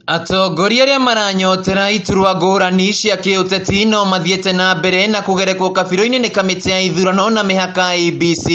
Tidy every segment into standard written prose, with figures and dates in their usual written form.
Atongoria aria maranyotera iturwa ngũrani cia kiũteti no mathiĩte na mbere na kũgerekwo kabiro-inĩ nĩ kamĩtĩ ya ithurano na mĩhaka IEBC.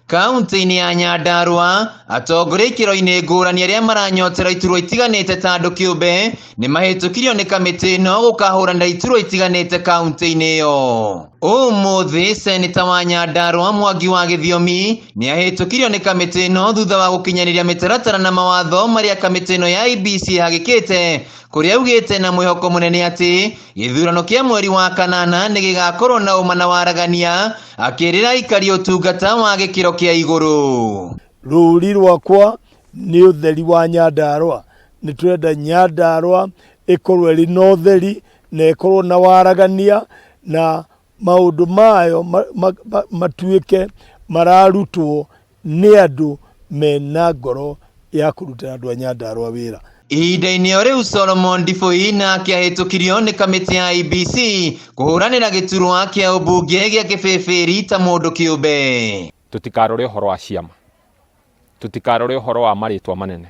Kaunti-inĩ ya Nyandarua, atongoria ikĩro-inĩ ngũrani arĩa maranyotera iturwa itiganĩte ta andũ kĩũmbe nĩ mahĩtũkirio nĩ kamĩtĩ ĩno gũkahũranĩra iturwa itiganĩte kaunti-inĩ ĩyo. Ũmũthĩ seneta wa Nyandarua Mwangi wa Gĩthiomi nĩ ahĩtũkirio nĩ kamĩtĩ ĩno thutha wa gũkinyanĩria mĩtaratara na mawatho marĩa kamĩtĩ ĩno ya IEBC yagĩkĩte, kũrĩa augĩte na mwĩhoko mũnene atĩ gĩthurano kĩa mweri wa kanana nĩ gĩgakorwo na ũma na waragania, akĩrĩra aikari ũtungata wa gĩkĩro kĩa igũrũ. Rũri rwakwa nĩ ũtheri wa Nyandarua, nĩ twenda Nyandarua ĩkorwo ĩrĩ na ũtheri na ĩkorwo na waragania na maũndũ mayo matuĩke mararutwo nĩ andũ mena ngoro ya kũrutĩra andũ a Nyandarua wĩra. Ihinda-inĩ o rĩu Solomon Ndiboi nake ahĩtũkirio nĩ kamĩtĩ ya IEBC kũhũranĩra gĩturwa kĩa ũmbunge gĩa Kĩbĩbĩri ta mũndũ kĩũmbe. Tutikarore ũhoro wa ciama, tutikarore ũhoro wa marĩtwa manene,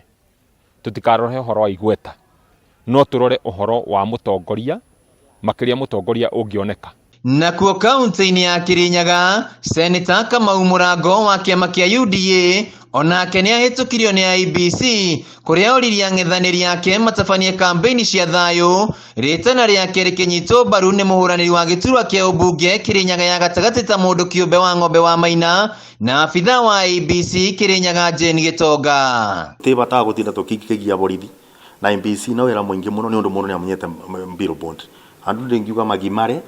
tutikarore ũhoro wa igweta, no tũrore ũhoro wa mũtongoria, makĩria mũtongoria ũngĩoneka. Nakuo kaunti-inĩ ya Kirinyaga, seneta Kamau Mũrango wa kĩama kĩa UDA onake nĩ ahĩtũkirio nĩ IEBC, kũrĩa oririe ang'ethanĩri yake matabanie kambeini cia thayũ, rĩtana rĩake rĩkĩnyitwo mbaru nĩ mũhũranĩri wa gĩturwa kĩa ũmbunge Kirinyaga ya gatagatĩ ta mũndũ kĩũmbe wa Ng'ombe wa Maina na abitha wa IEBC Kirinyaga Jane Gĩtonga. Tibataga gũtinda tũkĩgia borithi na IEBC no wĩra mũingĩ mũno nĩ ũndũ mũndũ nĩ amenyete billboard. Andũ ndĩngiuga magimare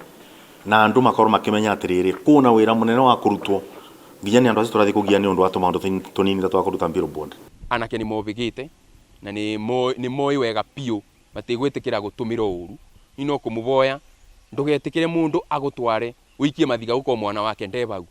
na andũ makorwo makĩmenya atĩrĩrĩ kuna wĩra mũnene wa kũrutwo nginya nĩ andũ acio tũrathiĩ kũgia nĩ ũndũ wa tũmaũndũ tũnini ta twa kũruta billboard. Anake nĩ mobĩgĩte na nĩ moĩ wega piũ matigwĩtĩkĩra gũtũmĩra ũru. No kũmũboya ndũgetĩkĩre mũndũ agũtware ũikie mathiga gũkorwo mwana wake ndebau,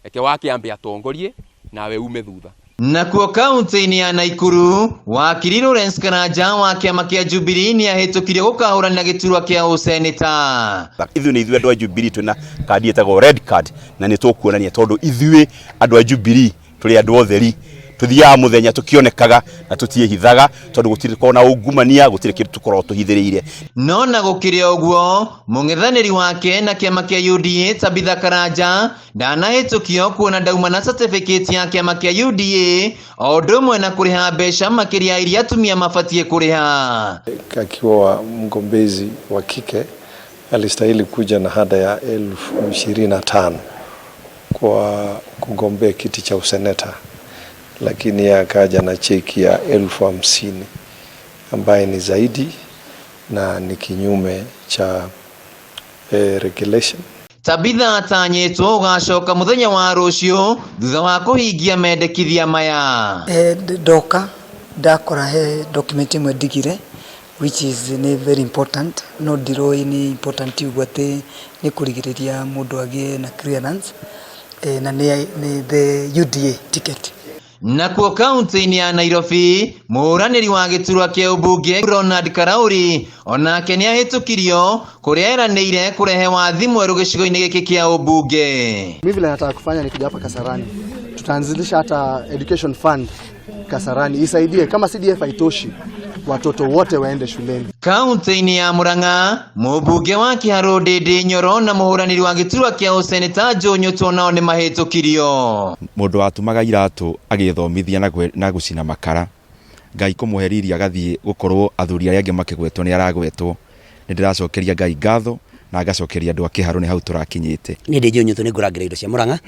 eke wake ambe atongorie nawe ume thutha. Nakuo kaunti-inĩ ya Naikuru, wakiri Lawrence Karanja wa kĩama kĩa Jubilee nĩ ahĩtũkirio gũkahũranĩra gĩturwa kĩa ũseneta. Ithuĩ nĩ ithuĩ andũ a Jubilee twĩna kandi ĩtagwo red card na nĩ tũkuonania tondũ ithuĩ andũ a Jubilee tũrĩ andũ otheri, tuthiaga mũthenya tũkĩonekaga na tũtiĩhithaga tondũ gũtirĩ korwo na ungumania, gũtirĩ kĩndũ tũkorwo tũhithĩrĩire. No na gũkĩrĩ ũguo, mũng'ethanĩri wake na kĩama kĩa UDA Tabitha Karanja ndanahĩtũkio kuona ndauma na certificate ya kĩama kĩa UDA o ũndũ ũmwe na kũrĩha mbeca makĩria iria atumia mabatiĩ kũrĩha. Akiwa mgombezi wa kike alistahili kuja na hada ya 25,000 kwa kugombea kiti cha useneta, lakini akaja na cheki ya 50,000 ambaye ni zaidi na ni kinyume cha regulation. Tabitha atanyĩtwo gũgacoka mũthenya wa rũciũ thutha wa kũhingia mendekithia maya. Ndoka ndakora he document imwe ndigire which is very important, no ndiroi ni important uguo atĩ nĩ kũrigĩrĩria mũndũ agĩe na clearance na nĩ the UDA ticket. Nakuo kaunti-inĩ ya Nairobi, mũhũranĩri wa gĩturwa kĩa ũmbunge Ronald Karauri onake nĩ ahĩtũkirio kũrĩa eranĩire kũrehe wathi mwerũ gĩcigo-inĩ gĩkĩ kĩa ũmbunge. Mimi vile nataka kufanya ni kuja hapa Kasarani, tutaanzilisha hata education fund Kasarani isaidie, kama CDF haitoshi watoto wote waende shuleni. Kaunti-inĩ ya Murang'a, mũmbunge wa Kiharu Ndindi Nyoro na mũhũranĩri wa gĩturwa kĩa ũseneta Joe Nyoto nao nĩ mahĩtũkirio. Mũndũ watumaga iratũ agĩthomithia na gũcina makara, Ngai kũmũheriria agathiĩ gũkorwo athuri arĩa angĩ makĩgwetwo nĩ aragwetwo. Nĩ ndĩracokeria Ngai ngatho na ngacokeria andũ a Kiharu nĩ hau tũrakinyĩte. Nĩ ndĩ Joe Nyoto nĩ ngũragĩra indo cia Murang'a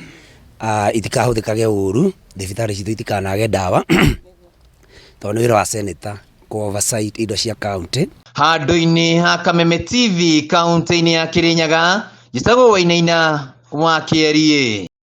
itikahũthĩkage ũru, thibitarĩ citũ itikanage ndawa tondũ nĩ wĩra wa seneta ku oversight indo cia county. Handũ-inĩ ha Kameme TV kaunti-inĩ ya Kirinyaga, njĩtagwo Wainaina wa Kĩarie.